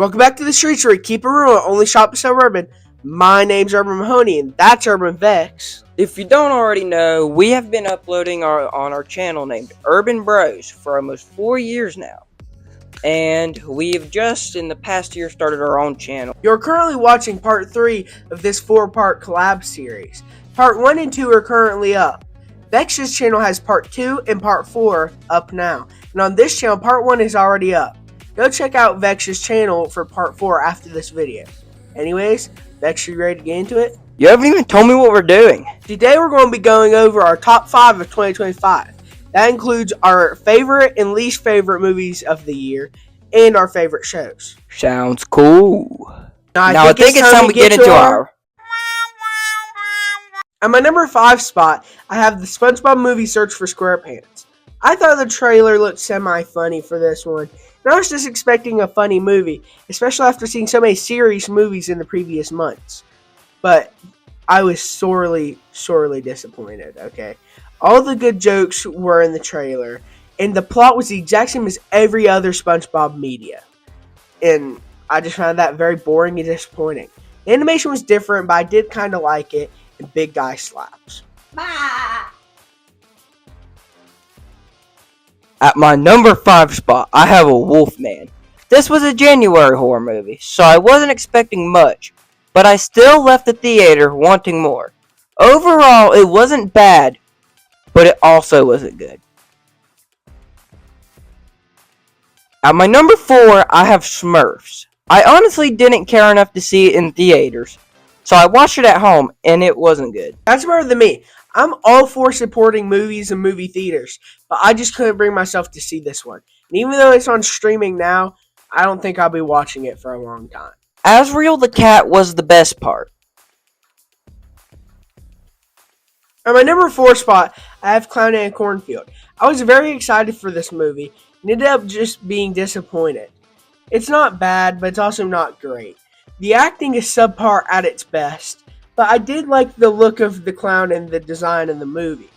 Welcome back to the streets where we keep it real, only shop in Suburban. My name's Urban Mahoney, and that's Urban Vex. If you don't already know, we have been uploading on our channel named Urban Bros for almost 4 years now. And we've just, in the past year, started our own channel. You're currently watching part 3 of this 4-part collab series. Part 1 and 2 are currently up. Vex's channel has part 2 and part 4 up now. And on this channel, part 1 is already up. Go check out Vex's channel for part 4 after this video. Anyways, Vex, you ready to get into it? You haven't even told me what we're doing. Today we're going to be going over our top 5 of 2025. That includes our favorite and least favorite movies of the year and our favorite shows. Sounds cool. Now I think it's time we get into our... At my number 5 spot, I have the SpongeBob movie Search for SquarePants. I thought the trailer looked semi-funny for this one, and I was just expecting a funny movie, especially after seeing so many serious movies in the previous months. But I was sorely disappointed, okay? All the good jokes were in the trailer, and the plot was the exact same as every other SpongeBob media. And I just found that very boring and disappointing. The animation was different, but I did kind of like it, and big guy slaps. Bah! At my number 5 spot, I have a Wolfman. This was a January horror movie, so I wasn't expecting much, but I still left the theater wanting more. Overall, it wasn't bad, but it also wasn't good. At my number 4, I have Smurfs. I honestly didn't care enough to see it in theaters, so I watched it at home, and it wasn't good. That's better than me. I'm all for supporting movies and movie theaters, but I just couldn't bring myself to see this one. And even though it's on streaming now, I don't think I'll be watching it for a long time. Asriel the cat was the best part. At my number 4 spot, I have Clown in a Cornfield. I was very excited for this movie, and ended up just being disappointed. It's not bad, but it's also not great. The acting is subpar at its best, but I did like the look of the clown and the design in the movie.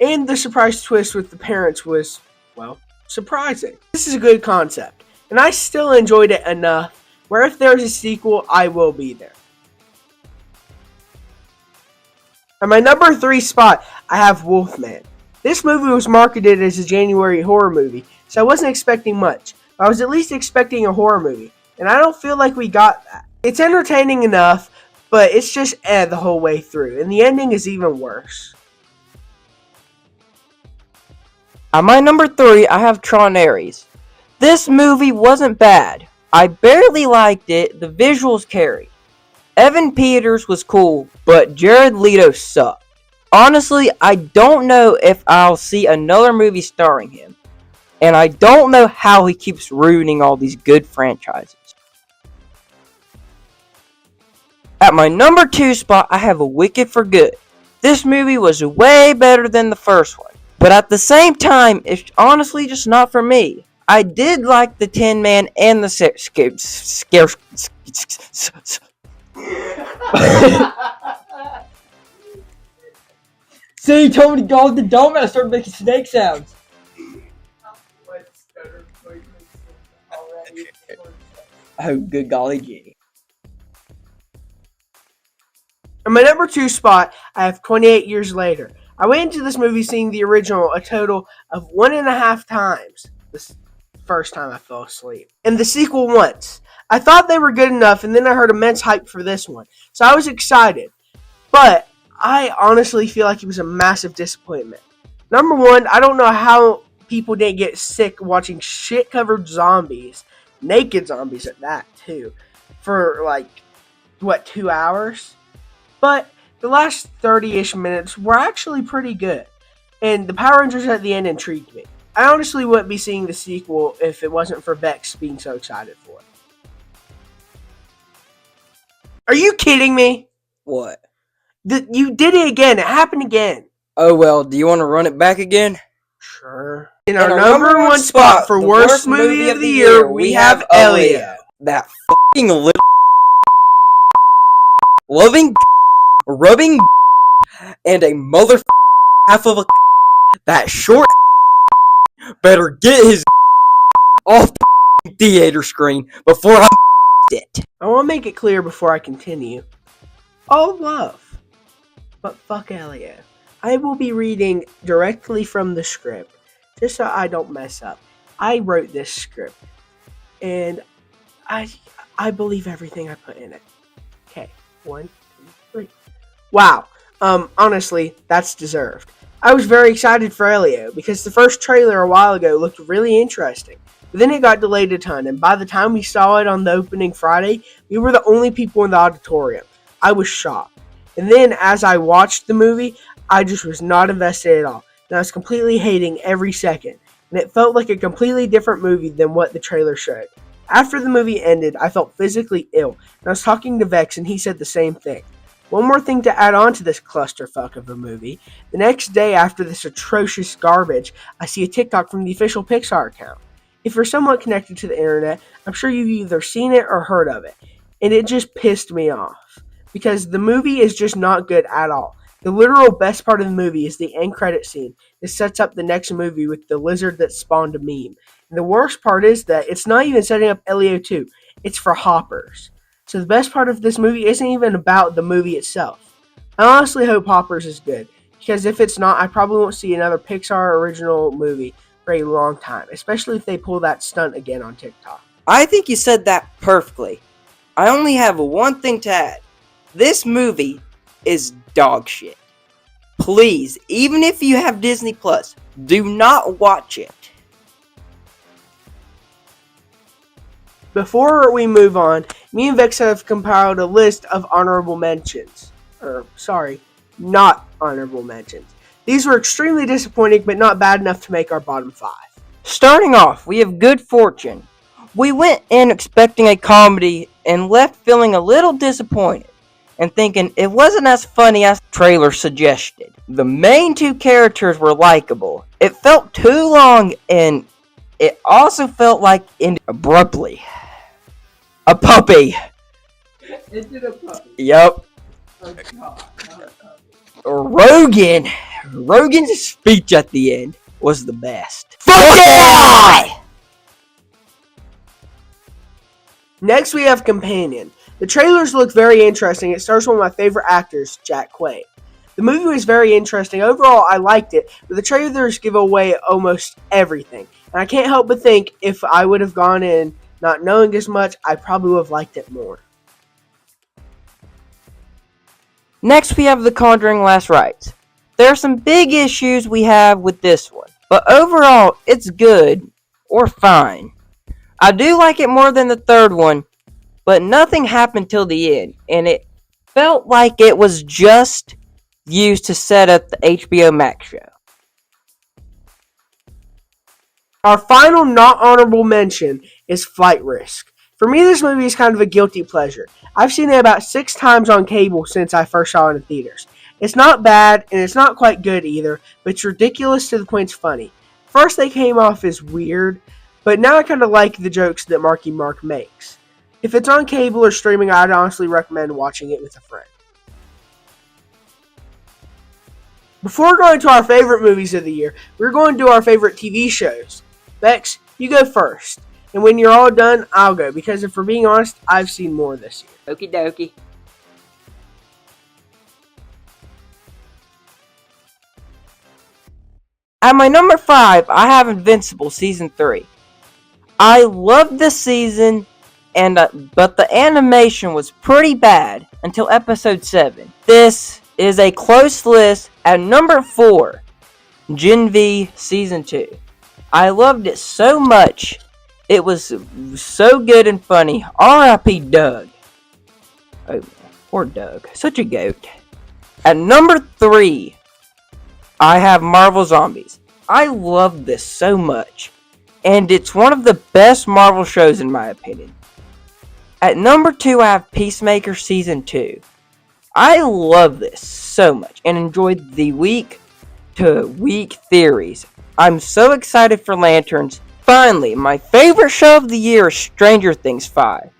And the surprise twist with the parents was, well, surprising. This is a good concept, and I still enjoyed it enough where if there's a sequel, I will be there. At my number 3 spot, I have Wolfman. This movie was marketed as a January horror movie, so I wasn't expecting much. But I was at least expecting a horror movie, and I don't feel like we got that. It's entertaining enough, but it's just the whole way through, and the ending is even worse. At my number 3, I have Tron Ares. This movie wasn't bad. I barely liked it, the visuals carried. Evan Peters was cool, but Jared Leto sucked. Honestly, I don't know if I'll see another movie starring him, and I don't know how he keeps ruining all these good franchises. At my number 2 spot, I have A Wicked for Good. This movie was way better than the first one, but at the same time, it's honestly just not for me. I did like the Tin Man and the scare. So you told me to go with the dome and I started making snake sounds. Oh, good golly gee. At my number 2 spot, I have 28 Years Later. I went into this movie seeing the original a total of 1.5 times. This first time I fell asleep. And the sequel once. I thought they were good enough, and then I heard immense hype for this one. So I was excited. But I honestly feel like it was a massive disappointment. Number 1, I don't know how people didn't get sick watching shit-covered zombies. Naked zombies at that, too. For, 2 hours? But the last 30-ish minutes were actually pretty good. And the Power Rangers at the end intrigued me. I honestly wouldn't be seeing the sequel if it wasn't for Bex being so excited for it. Are you kidding me? What? You did it again. It happened again. Oh well, do you want to run it back again? Sure. In our number 1 spot for worst movie of the year, we have Elio. That f***ing little loving rubbing and a mother half of a that short better get his off the theater screen before I'm it. I want to make it clear before I continue. All love, but fuck Elio. I will be reading directly from the script, just so I don't mess up. I wrote this script, and I I believe everything I put in it. Okay, 1, 2, 3. Wow. Honestly, that's deserved. I was very excited for Elio because the first trailer a while ago looked really interesting. But then it got delayed a ton, and by the time we saw it on the opening Friday, we were the only people in the auditorium. I was shocked. And then as I watched the movie, I just was not invested at all. And I was completely hating every second. And it felt like a completely different movie than what the trailer showed. After the movie ended, I felt physically ill. And I was talking to Vex, and he said the same thing. One more thing to add on to this clusterfuck of a movie. The next day after this atrocious garbage, I see a TikTok from the official Pixar account. If you're somewhat connected to the internet, I'm sure you've either seen it or heard of it. And it just pissed me off. Because the movie is just not good at all. The literal best part of the movie is the end credit scene that sets up the next movie with the lizard that spawned a meme. And the worst part is that it's not even setting up Elio 2. It's for Hoppers. So the best part of this movie isn't even about the movie itself. I honestly hope Hoppers is good, because if it's not, I probably won't see another Pixar original movie for a long time, especially if they pull that stunt again on TikTok. I think you said that perfectly. I only have one thing to add. This movie is dog shit. Please, even if you have Disney Plus, do not watch it. Before we move on, me and Vex have compiled a list of honorable mentions. Not honorable mentions. These were extremely disappointing, but not bad enough to make our bottom 5. Starting off, we have Good Fortune. We went in expecting a comedy and left feeling a little disappointed and thinking it wasn't as funny as the trailer suggested. The main two characters were likable. It felt too long, and it also felt like it ended abruptly. A puppy. It did a puppy. Yep. Oh, God. Rogan's speech at the end was the best. Fuck yeah! Next, we have Companion. The trailers look very interesting. It stars one of my favorite actors, Jack Quaid. The movie was very interesting. Overall, I liked it, but the trailers give away almost everything. And I can't help but think if I would have gone in not knowing as much, I probably would have liked it more. Next, we have The Conjuring Last Rites. There are some big issues we have with this one, but overall, it's good, or fine. I do like it more than the third one, but nothing happened till the end, and it felt like it was just used to set up the HBO Max show. Our final not honorable mention is Flight Risk. For me, this movie is kind of a guilty pleasure. I've seen it about 6 times on cable since I first saw it in theaters. It's not bad, and it's not quite good either, but it's ridiculous to the point it's funny. First, they came off as weird, but now I kind of like the jokes that Marky Mark makes. If it's on cable or streaming, I'd honestly recommend watching it with a friend. Before going to our favorite movies of the year, we're going to do our favorite TV shows. Bex, you go first. And when you're all done, I'll go. Because if we're being honest, I've seen more this year. Okie dokie. At my number 5, I have Invincible Season 3. I loved this season, but the animation was pretty bad until episode 7. This is a close list. At number 4, Gen V Season 2. I loved it so much. It was so good and funny. R.I.P. Doug. Oh, poor Doug. Such a goat. At number 3, I have Marvel Zombies. I love this so much. And it's one of the best Marvel shows in my opinion. At number 2, I have Peacemaker Season 2. I love this so much and enjoyed the week-to-week theories. I'm so excited for Lanterns. Finally, my favorite show of the year is Stranger Things 5.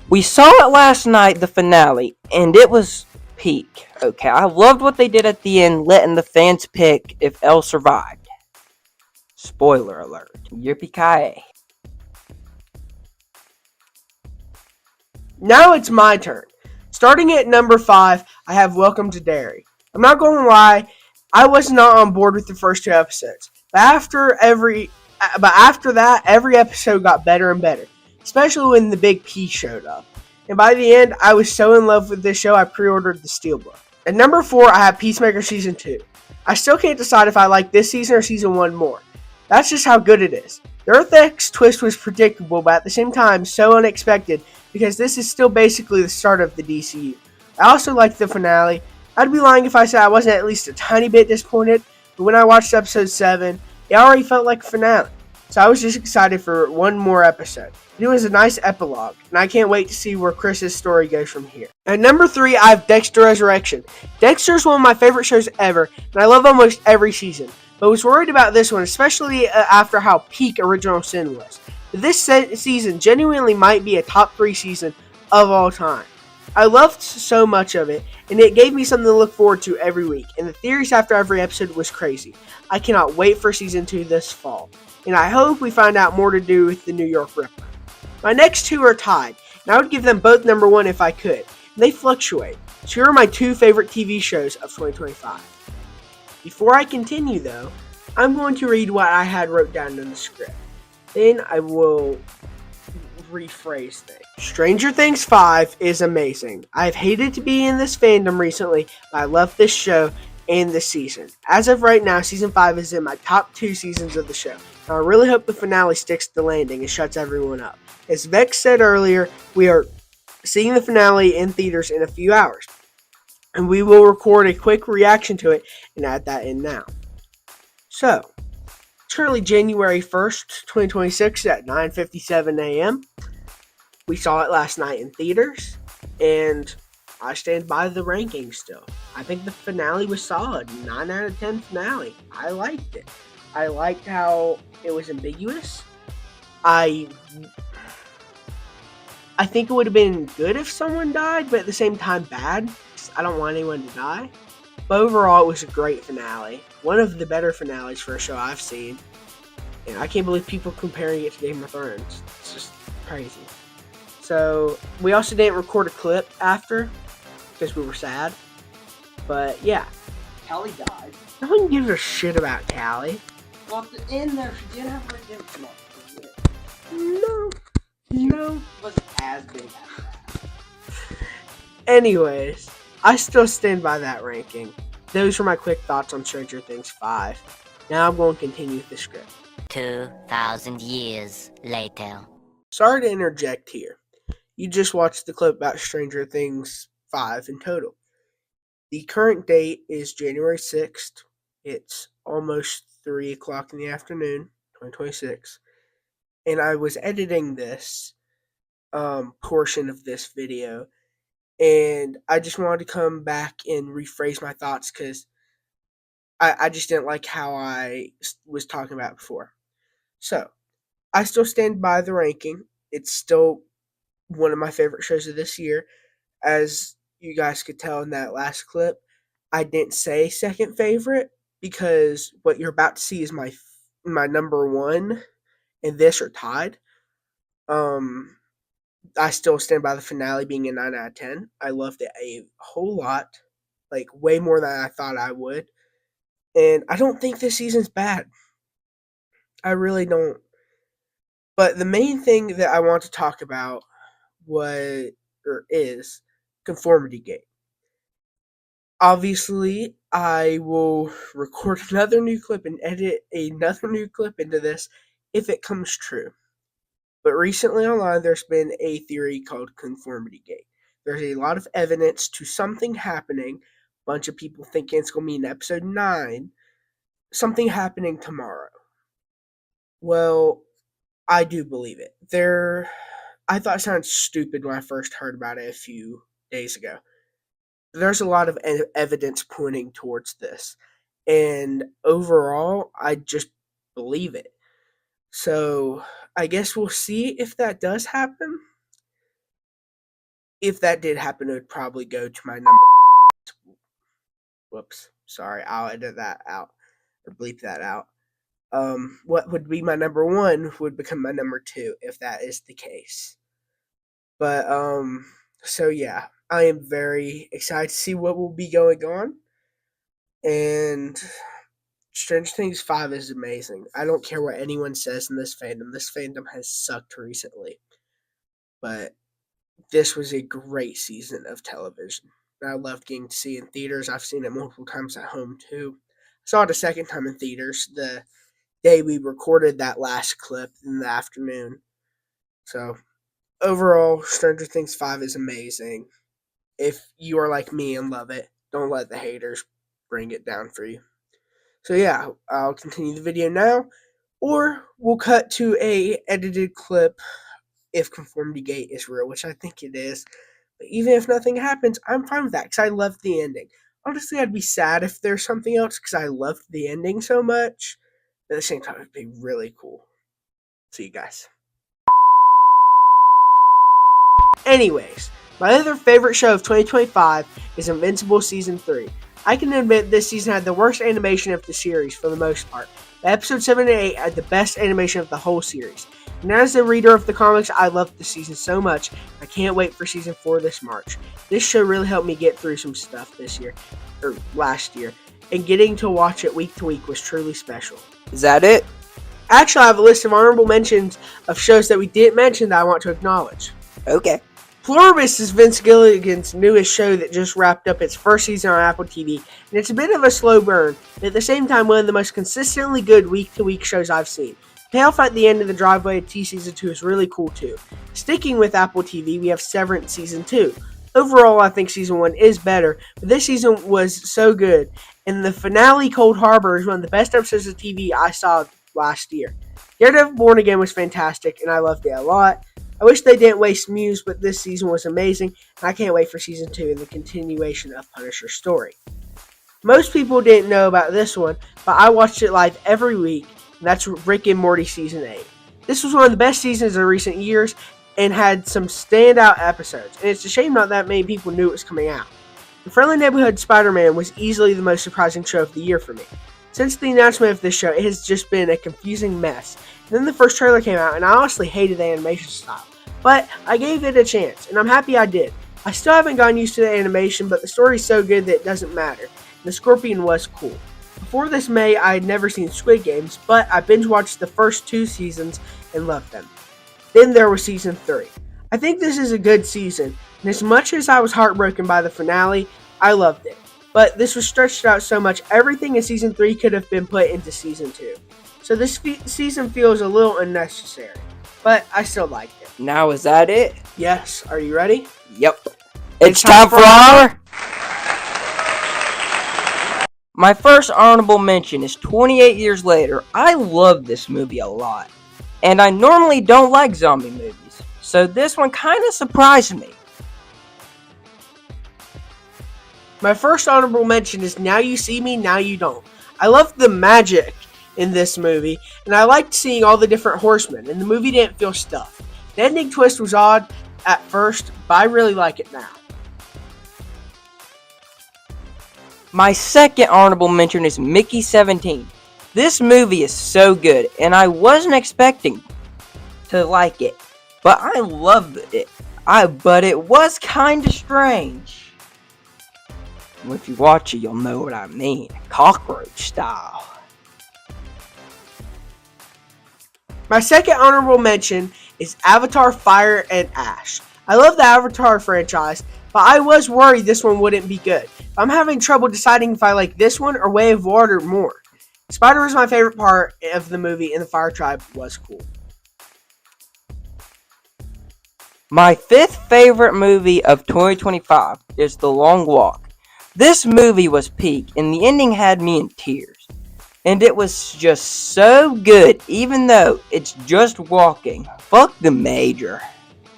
We saw it last night, the finale, and it was peak. Okay, I loved what they did at the end, letting the fans pick if Elle survived. Spoiler alert. Yippee-ki-yay. Now it's my turn. Starting at number 5, I have Welcome to Derry. I'm not going to lie, I was not on board with the first 2 episodes. But after that, every episode got better and better, especially when the big P showed up. And by the end, I was so in love with this show, I pre-ordered the Steelbook. At number 4, I have Peacemaker Season 2. I still can't decide if I like this season or Season 1 more. That's just how good it is. The Earth X twist was predictable, but at the same time, so unexpected because this is still basically the start of the DCU. I also liked the finale. I'd be lying if I said I wasn't at least a tiny bit disappointed, but when I watched episode 7, it already felt like a finale. So I was just excited for one more episode. It was a nice epilogue, and I can't wait to see where Chris's story goes from here. At number 3, I have Dexter Resurrection. Dexter is one of my favorite shows ever, and I love almost every season. But I was worried about this one, especially after how peak Original Sin was. This season genuinely might be a top 3 season of all time. I loved so much of it, and it gave me something to look forward to every week, and the theories after every episode was crazy. I cannot wait for season 2 this fall, and I hope we find out more to do with the New York Ripper. My next 2 are tied, and I would give them both number 1 if I could. They fluctuate, so here are my 2 favorite TV shows of 2025. Before I continue though, I'm going to read what I had wrote down in the script. Then I will rephrase things. Stranger Things 5 is amazing. I've hated to be in this fandom recently, but I love this show and this season. As of right now, season 5 is in my top 2 seasons of the show. And I really hope the finale sticks to the landing and shuts everyone up. As Vex said earlier, we are seeing the finale in theaters in a few hours. And we will record a quick reaction to it and add that in now. So, it's currently January 1st, 2026 at 9:57 a.m. We saw it last night in theaters, and I stand by the ranking still. I think the finale was solid. 9 out of 10 finale. I liked it. I liked how it was ambiguous. I think it would have been good if someone died, but at the same time bad. I don't want anyone to die. But overall, it was a great finale. One of the better finales for a show I've seen. And I can't believe people comparing it to Game of Thrones. It's just crazy. So, we also didn't record a clip after, because we were sad. But, yeah. Callie died. No one gives a shit about Callie. Well, at the end there, she did have her redemption arc. No. It wasn't as big as that. Anyways, I still stand by that ranking. Those were my quick thoughts on Stranger Things 5. Now I'm going to continue with the script. 2,000 years later. Sorry to interject here. You just watched the clip about Stranger Things 5 in total. The current date is January 6th. It's almost 3 o'clock in the afternoon, 2026. And I was editing this portion of this video. And I just wanted to come back and rephrase my thoughts because I just didn't like how I was talking about before. So, I still stand by the ranking. It's still one of my favorite shows of this year. As you guys could tell in that last clip, I didn't say second favorite because what you're about to see is my number 1 and this are tied. I still stand by the finale being a 9 out of 10. I loved it a whole lot, like way more than I thought I would. And I don't think this season's bad. I really don't. But the main thing that I want to talk about is Conformity Gate. Obviously, I will record another new clip and edit another new clip into this if it comes true. But recently online, there's been a theory called Conformity Gate. There's a lot of evidence to something happening. A bunch of people thinking it's going to be in episode 9. Something happening tomorrow. Well, I do believe it. I thought it sounded stupid when I first heard about it a few days ago. There's a lot of evidence pointing towards this. And overall, I just believe it. So, I guess we'll see if that does happen. If that did happen, it would probably go to my number. Whoops. Sorry, I'll edit that out. Or bleep that out. What would be my number 1 would become my number 2 if that is the case. But so yeah, I am very excited to see what will be going on. And Stranger Things 5 is amazing. I don't care what anyone says in this fandom. This fandom has sucked recently. But this was a great season of television. I loved getting to see it in theaters. I've seen it multiple times at home too. I saw it a second time in theaters the day we recorded that last clip in the afternoon. So overall, Stranger Things 5 is amazing. If you are like me and love it, don't let the haters bring it down for you. So yeah, I'll continue the video now, or we'll cut to a edited clip if Conformity Gate is real, which I think it is. But even if nothing happens, I'm fine with that because I loved the ending. Honestly, I'd be sad if there's something else because I loved the ending so much. But at the same time, it'd be really cool. See you guys. Anyways, my other favorite show of 2025 is Invincible Season 3. I can admit this season had the worst animation of the series for the most part. The episode 7 and 8 had the best animation of the whole series. And as a reader of the comics, I loved the season so much, I can't wait for Season 4 this March. This show really helped me get through some stuff last year, and getting to watch it week to week was truly special. Is that it? Actually, I have a list of honorable mentions of shows that we didn't mention that I want to acknowledge. Okay. Pluribus is Vince Gilligan's newest show that just wrapped up its first season on Apple TV, and it's a bit of a slow burn, but at the same time one of the most consistently good week-to-week shows I've seen. Payoff at the end of the driveway of T Season 2 is really cool too. Sticking with Apple TV, we have Severance Season 2. Overall, I think Season 1 is better, but this season was so good, and the finale, Cold Harbor, is one of the best episodes of TV I saw last year. Daredevil Born Again was fantastic, and I loved it a lot. I wish they didn't waste Muse, but this season was amazing, and I can't wait for Season 2 and the continuation of Punisher's story. Most people didn't know about this one, but I watched it live every week, and that's Rick and Morty Season 8. This was one of the best seasons of recent years, and had some standout episodes, and it's a shame not that many people knew it was coming out. The Friendly Neighborhood Spider-Man was easily the most surprising show of the year for me. Since the announcement of this show, it has just been a confusing mess. And then the first trailer came out, and I honestly hated the animation style. But I gave it a chance, and I'm happy I did. I still haven't gotten used to the animation, but the story's so good that it doesn't matter. And the Scorpion was cool. Before this May, I had never seen Squid Games, but I binge-watched the first 2 seasons and loved them. Then there was Season 3. I think this is a good season, and as much as I was heartbroken by the finale, I loved it. But this was stretched out so much, everything in Season 3 could have been put into Season 2. So this season feels a little unnecessary, but I still liked it. Now is that it? Yes, are you ready? Yep. It's time for our... My first honorable mention is 28 Years Later. I love this movie a lot. And I normally don't like zombie movies, so this one kind of surprised me. My first honorable mention is Now You See Me, Now You Don't. I loved the magic in this movie, and I liked seeing all the different horsemen, and the movie didn't feel stuffed. The ending twist was odd at first, but I really like it now. My second honorable mention is Mickey 17. This movie is so good, and I wasn't expecting to like it, but I loved it. But it was kind of strange. If you watch it, you'll know what I mean. Cockroach style. My second honorable mention is Avatar Fire and Ash. I love the Avatar franchise, but I was worried this one wouldn't be good. I'm having trouble deciding if I like this one or Way of Water more. Spider was my favorite part of the movie, and the Fire Tribe was cool. My fifth favorite movie of 2025 is The Long Walk. This movie was peak, and the ending had me in tears. And it was just so good, even though it's just walking. Fuck the Major.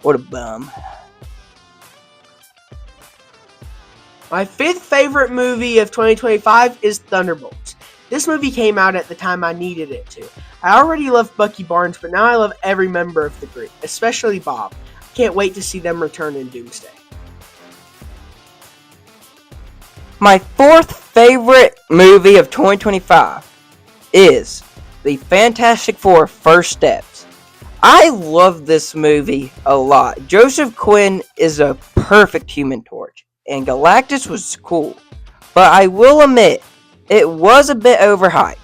What a bum. My fifth favorite movie of 2025 is Thunderbolts. This movie came out at the time I needed it to. I already loved Bucky Barnes, but now I love every member of the group, especially Bob. I can't wait to see them return in Doomsday. My fourth favorite movie of 2025 is The Fantastic Four First Steps. I love this movie a lot. Joseph Quinn is a perfect Human Torch, and Galactus was cool. But I will admit, it was a bit overhyped.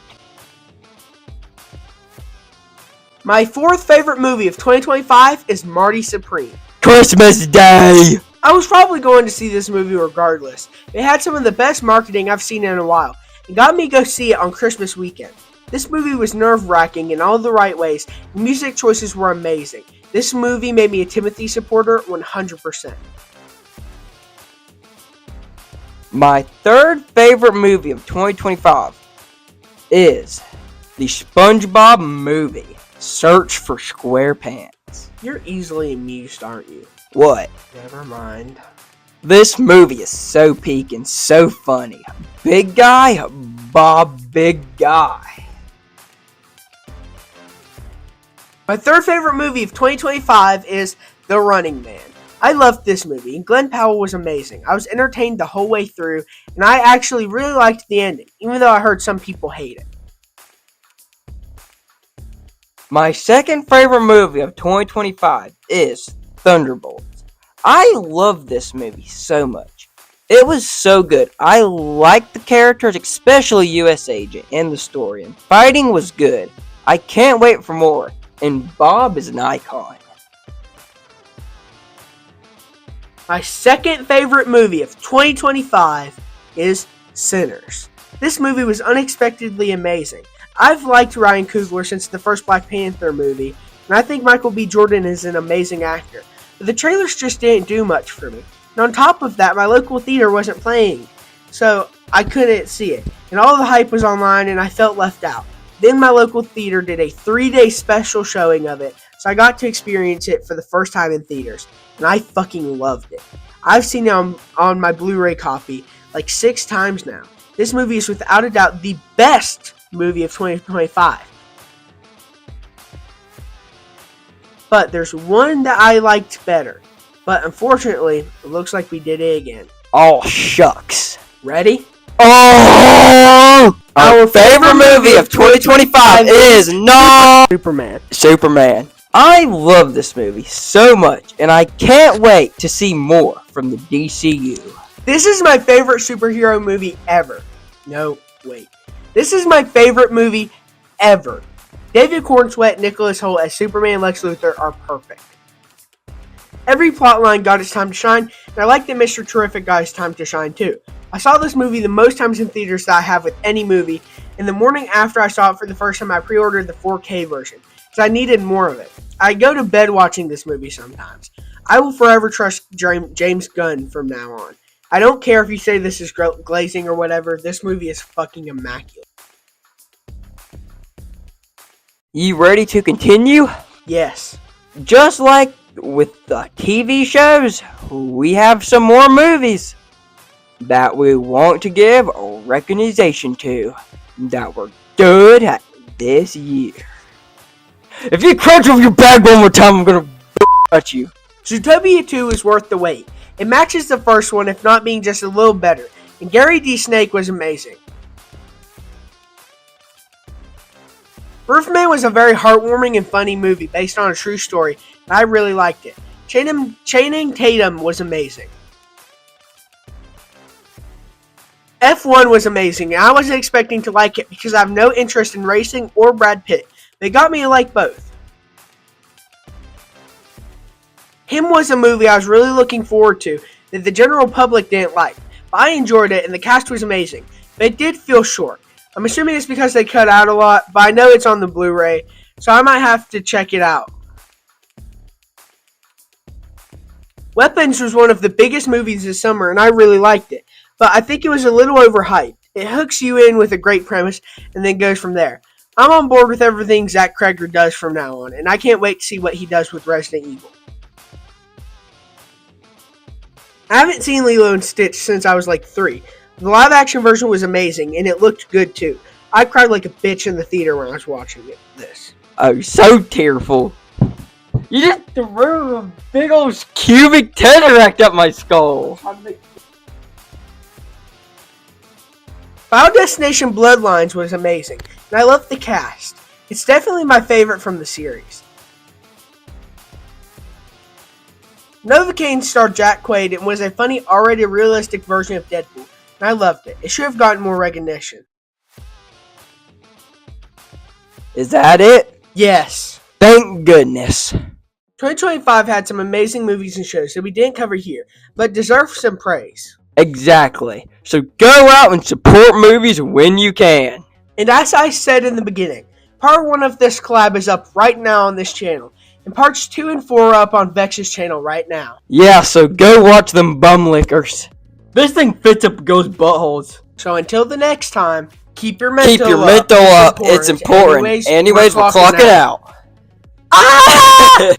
My fourth favorite movie of 2025 is Marty Supreme. Christmas Day! I was probably going to see this movie regardless. It had some of the best marketing I've seen in a while, and got me to go see it on Christmas weekend. This movie was nerve-wracking in all the right ways, and music choices were amazing. This movie made me a Timothy supporter 100%. My third favorite movie of 2025 is the SpongeBob movie, Search for SquarePants. You're easily amused, aren't you? What? Never mind. This movie is so peak and so funny. Big guy, Bob Big Guy. My third favorite movie of 2025 is The Running Man. I loved this movie, and Glenn Powell was amazing. I was entertained the whole way through, and I actually really liked the ending, even though I heard some people hate it. My second favorite movie of 2025 is Thunderbolts. I love this movie so much. It was so good. I liked the characters, especially US Agent, and the story, and fighting was good. I can't wait for more, and Bob is an icon. My second favorite movie of 2025 is Sinners. This movie was unexpectedly amazing. I've liked Ryan Coogler since the first Black Panther movie, and I think Michael B. Jordan is an amazing actor. But the trailers just didn't do much for me. And on top of that, my local theater wasn't playing, so I couldn't see it. And all the hype was online, and I felt left out. Then my local theater did a 3-day special showing of it, so I got to experience it for the first time in theaters, and I fucking loved it. I've seen it on my Blu-ray copy like 6 times now. This movie is without a doubt the best movie of 2025. But there's one that I liked better. But unfortunately, it looks like we did it again. Oh, shucks. Ready? Oh! Our favorite movie of 2025 is Superman. I love this movie so much, and I can't wait to see more from the DCU. This is my favorite superhero movie ever. No, wait. This is my favorite movie ever. David Cornsweet and Nicholas Hoult as Superman and Lex Luthor are perfect. Every plotline got its time to shine, and I like that Mr. Terrific got his time to shine too. I saw this movie the most times in theaters that I have with any movie, and the morning after I saw it for the first time, I pre-ordered the 4K version, because I needed more of it. I go to bed watching this movie sometimes. I will forever trust James Gunn from now on. I don't care if you say this is glazing or whatever, this movie is fucking immaculate. You ready to continue? Yes. Just like with the TV shows, we have some more movies that we want to give recognition to that were good this year. If you crunch over your bag one more time, I'm gonna at you. Zootopia 2 is worth the wait. It matches the first one, if not being just a little better, and Gary D. Snake was amazing. Roofman was a very heartwarming and funny movie based on a true story, and I really liked it. Channing Tatum was amazing. F1 was amazing, and I wasn't expecting to like it because I have no interest in racing or Brad Pitt. They got me to like both. Him was a movie I was really looking forward to that the general public didn't like, but I enjoyed it and the cast was amazing, but it did feel short. I'm assuming it's because they cut out a lot, but I know it's on the Blu-ray, so I might have to check it out. Weapons was one of the biggest movies this summer, and I really liked it, but I think it was a little overhyped. It hooks you in with a great premise, and then goes from there. I'm on board with everything Zach Cregger does from now on, and I can't wait to see what he does with Resident Evil. I haven't seen Lilo & Stitch since I was like 3. The live-action version was amazing, and it looked good too. I cried like a bitch in the theater when I was watching this. Oh, so tearful. You just threw a big old cubic tesseract up my skull. Final Destination Bloodlines was amazing, and I loved the cast. It's definitely my favorite from the series. Novocaine starred Jack Quaid and was a funny, already realistic version of Deadpool, and I loved it. It should have gotten more recognition. Is that it? Yes. Thank goodness. 2025 had some amazing movies and shows that we didn't cover here, but deserve some praise. Exactly. So go out and support movies when you can. And as I said in the beginning, part 1 of this collab is up right now on this channel, and parts 2 and 4 are up on Vex's channel right now. Yeah, so go watch them bum lickers. This thing fits up ghost buttholes. So until the next time, keep your mental up. It's important. It's important. Anyways, we're clocking out. Ah!